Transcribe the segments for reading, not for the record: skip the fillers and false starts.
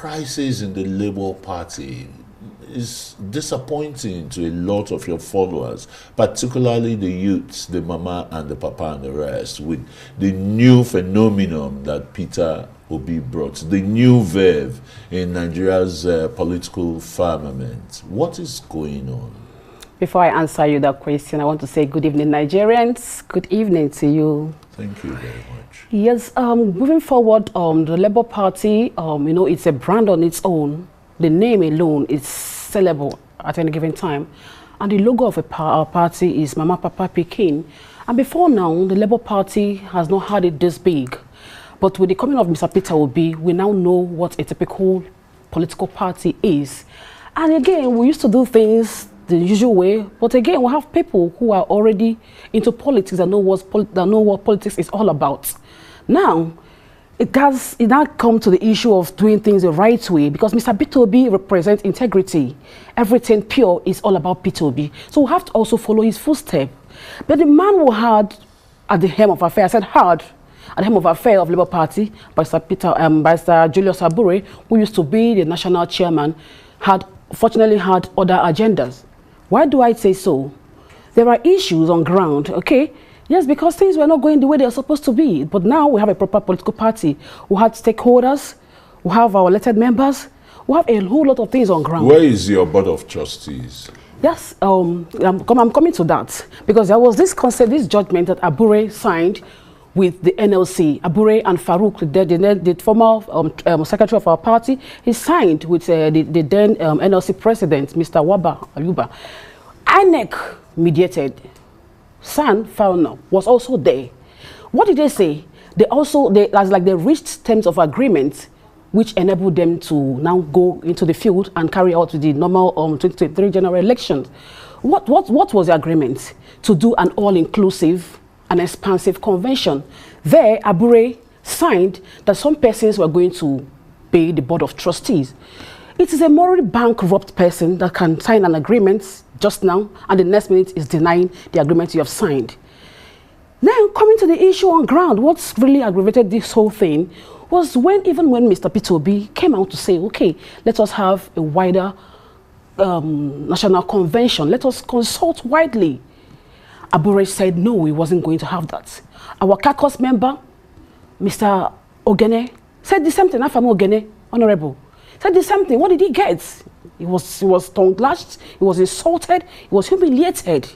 crisis in the Labour Party is disappointing to a lot of your followers, particularly the youths, the mama and the papa and the rest, with the new phenomenon that Peter Obi brought, the new verve in Nigeria's political firmament. What is going on? Before I answer you that question, I want to say good evening, Nigerians. Good evening to you. Thank you very much. Yes, moving forward, the Labour Party, you know, it's a brand on its own. The name alone is sellable at any given time. And the logo of our party is Mama Papa Pikin. And before now, the Labour Party has not had it this big. But with the coming of Mr. Peter Obi, we now know what a typical political party is. And again, we used to do things the usual way, but again, we have people who are already into politics and know what politics is all about. Now, it now come to the issue of doing things the right way, because Mr. Peter Obi represents integrity. Everything pure is all about Peter Obi. So we have to also follow his footsteps. But the man who had at the helm of affairs, I said hard, at the helm of affairs of Labour Party, Mr. Julius Abure, who used to be the national chairman, fortunately had other agendas. Why do I say so? There are issues on ground, okay? Yes, because things were not going the way they are supposed to be. But now we have a proper political party. We have stakeholders, we have our elected members, we have a whole lot of things on ground. Where is your board of trustees? Yes, I'm coming to that. Because there was this concept, this judgment that Abure signed with the NLC. Abure and Farouk, the former secretary of our party, he signed with the then NLC president, Mr. Waba Ayuba. INEC mediated. San Falna was also there. What did they say? They reached terms of agreement which enabled them to now go into the field and carry out the normal 2023 general elections. What was the agreement? To do an all-inclusive an expansive convention. There, Abure signed that some persons were going to pay the board of trustees. It is a morally bankrupt person that can sign an agreement just now, and the next minute is denying the agreement you have signed. Then, coming to the issue on ground, what's really aggravated this whole thing was even when Mr. Peter Obi came out to say, okay, let us have a wider national convention, let us consult widely. Abure said no, he wasn't going to have that. Our caucus member, Mr. Ogene, said the same thing. Afam Ogene, honorable, said the same thing. What did he get? He was tongue-lashed, he was insulted, he was humiliated.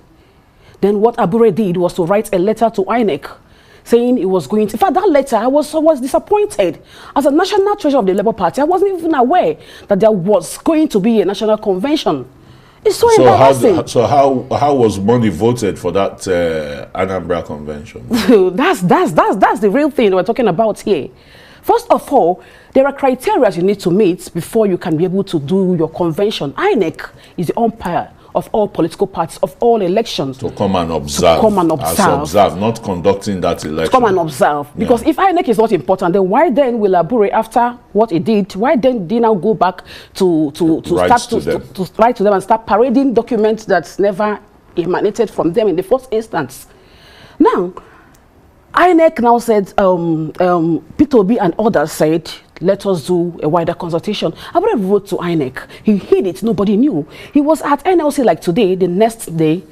Then what Abure did was to write a letter to INEC saying he was going to... In fact, that letter, I was disappointed. As a national treasurer of the Labour Party, I wasn't even aware that there was going to be a national convention. It's so embarrassing. So how was money voted for that Anambra convention? that's the real thing we're talking about here. First of all, there are criteria you need to meet before you can be able to do your convention. INEC is the umpire of all political parties, of all elections. To come and observe. To come and observe. As observe, not conducting that election. To come and observe. Because if INEC is not important, then why then will Abure, after what he did, why then did he now go back to write to them and start parading documents that never emanated from them in the first instance? Now, INEC now said, Peter Obi and others said, let us do a wider consultation. Abure wrote to INEC. He hid it. Nobody knew. He was at NLC like today. The next day,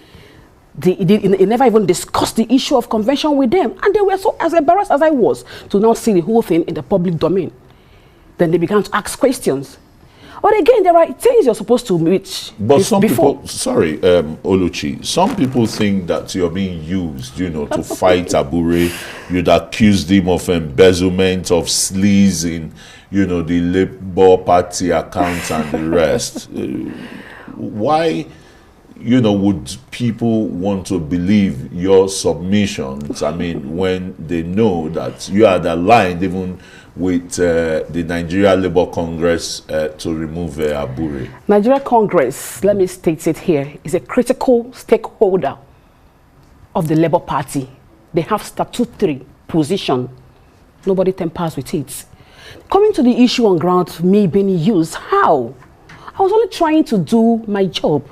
he never even discussed the issue of convention with them. And they were so as embarrassed as I was to not see the whole thing in the public domain. Then they began to ask questions. But again, there are things you're supposed to reach. But some people, sorry, Oluchi, some people think that you're being used, you know, to fight Abure. You'd accused him of embezzlement, of sleaze in, you know, the Labour Party accounts and the rest. Why, you know, would people want to believe your submissions? I mean, when they know that you are aligned even with the Nigeria Labour Congress to remove Abure? Nigeria Congress, let me state it here, is a critical stakeholder of the Labour Party. They have statutory position. Nobody tampers with it. Coming to the issue on ground, me being used, how? I was only trying to do my job.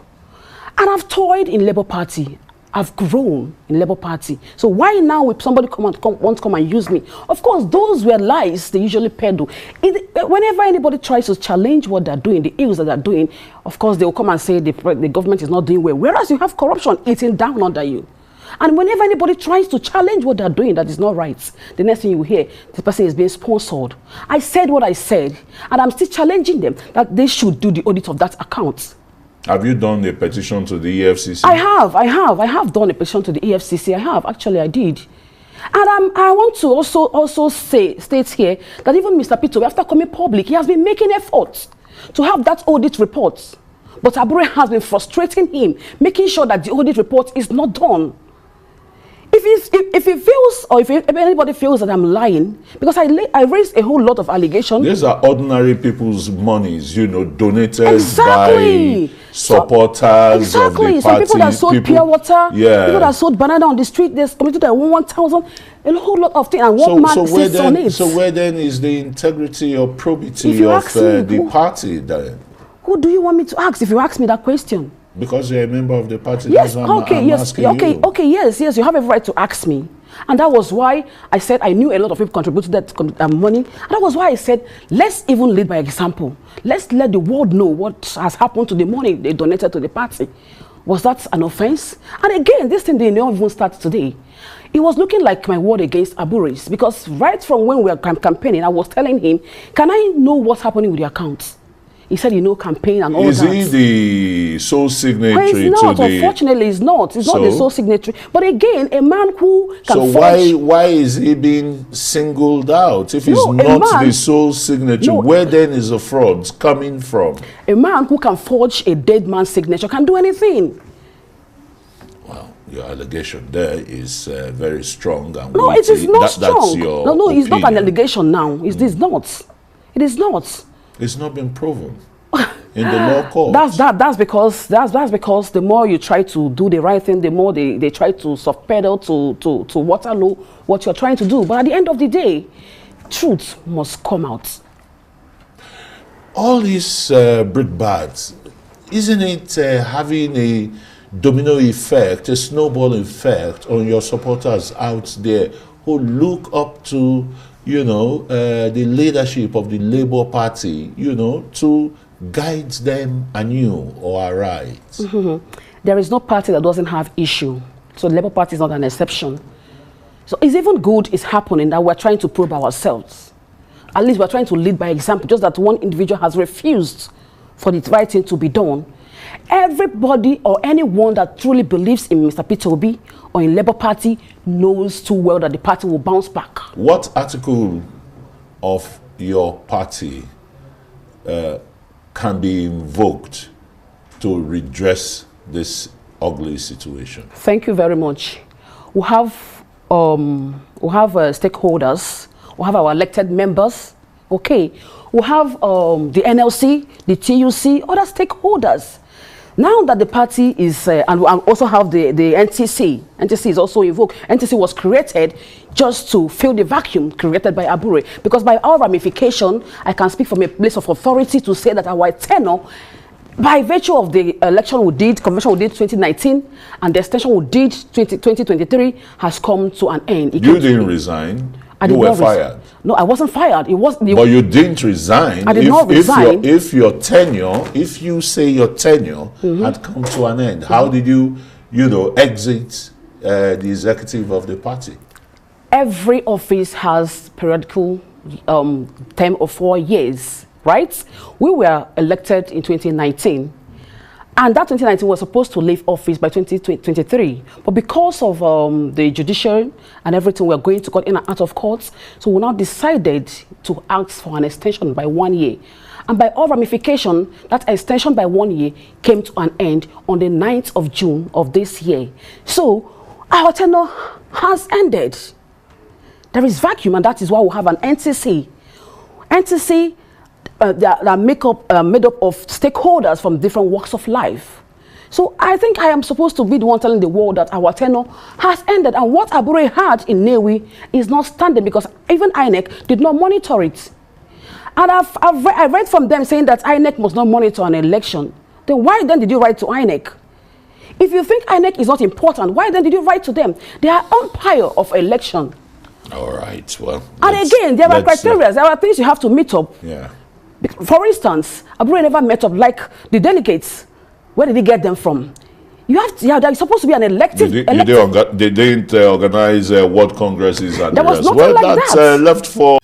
And I've toyed in Labour Party. I've grown in Labour Party. So why now would somebody want to come and use me? Of course, those were lies they usually peddle. Whenever anybody tries to challenge what they're doing, the ills that they're doing, of course, they will come and say the government is not doing well. Whereas you have corruption eating down under you. And whenever anybody tries to challenge what they're doing that is not right, the next thing you hear, this person is being sponsored. I said what I said, and I'm still challenging them that they should do the audit of that account. Have you done a petition to the EFCC? I have done a petition to the EFCC. I did. And I want to also state here that even Mr. Peter, after coming public, he has been making efforts to have that audit report. But Abure has been frustrating him, making sure that the audit report is not done. If he feels, or if anybody feels that I'm lying, because I raised a whole lot of allegations. These are ordinary people's monies, you know, donated by supporters of the party. Some people that sold pure water, people that sold banana on the street, there's committed that 1,000, a whole lot of things, and one man sits on it. So where then is the integrity or probity of the party then? Who do you want me to ask if you ask me that question? Because you're a member of the party. Yes, okay, yes, you have every right to ask me. And that was why I said I knew a lot of people contributed that money. And that was why I said, let's even lead by example. Let's let the world know what has happened to the money they donated to the party. Was that an offense? And again, this thing did not even start today. It was looking like my word against Abure's, because right from when we were campaigning, I was telling him, can I know what's happening with the accounts? He said, you know, campaign and all that. Is he the sole signatory well, he's not, unfortunately, he's not. He's not the sole signatory. But again, a man who can why is he being singled out? If he's not the sole signatory, where then is the fraud coming from? A man who can forge a dead man's signature can do anything. Well, your allegation there is very strong. And no, it is not strong. That's your no, it's not an allegation now. It is not. It is not. It's not been proven in the law court. That's because the more you try to do the right thing, the more they try to soft pedal to Waterloo what you're trying to do. But at the end of the day, truth must come out. All these brickbats, isn't it having a domino effect, a snowball effect on your supporters out there who look up to, you know, the leadership of the Labour Party, you know, to guide them anew or aright? There is no party that doesn't have issue. So the Labour Party is not an exception. So it's even good it's happening that we're trying to probe ourselves. At least we're trying to lead by example, just that one individual has refused for the right thing to be done. Everybody or anyone that truly believes in Mr. Peter Obi or in Labour Party knows too well that the party will bounce back. What article of your party can be invoked to redress this ugly situation? Thank you very much. We have stakeholders. We have our elected members. Okay, we have the NLC, the TUC, other stakeholders. Now that the party is, and we also have the NTC. NTC is also invoked. NTC was created just to fill the vacuum created by Abure. Because by our ramification, I can speak from a place of authority to say that our tenure, by virtue of the election we did, convention we did 2019, and the extension we did 2023, has come to an end. You didn't resign. You were fired. No, I wasn't fired. It was. But you didn't resign. I did not resign. If your tenure, if you say your tenure had come to an end, how did you, exit the executive of the party? Every office has periodical term of 4 years, right? We were elected in 2019. And that 2019 was supposed to leave office by 2023. But because of the judiciary and everything, we're going to court in and out of courts. So we now decided to ask for an extension by 1 year. And by all ramification, that extension by 1 year came to an end on the 9th of June of this year. So our tenure has ended. There is vacuum, and that is why we have an NTC. NTC that are made up of stakeholders from different walks of life. So I think I am supposed to be the one telling the world that our tenure has ended, and what Abure had in Newi is not standing, because even INEC did not monitor it. And I read from them saying that INEC must not monitor an election. Then why then did you write to INEC? If you think INEC is not important, why then did you write to them? They are umpire of election. All right. Well. And again, there are criteria. There are things you have to meet up. Yeah. For instance, Abure never met up like the delegates. Where did he get them from? You have to, there's supposed to be an elective. They didn't organize World Congresses and there was nothing well, like that's that. Left for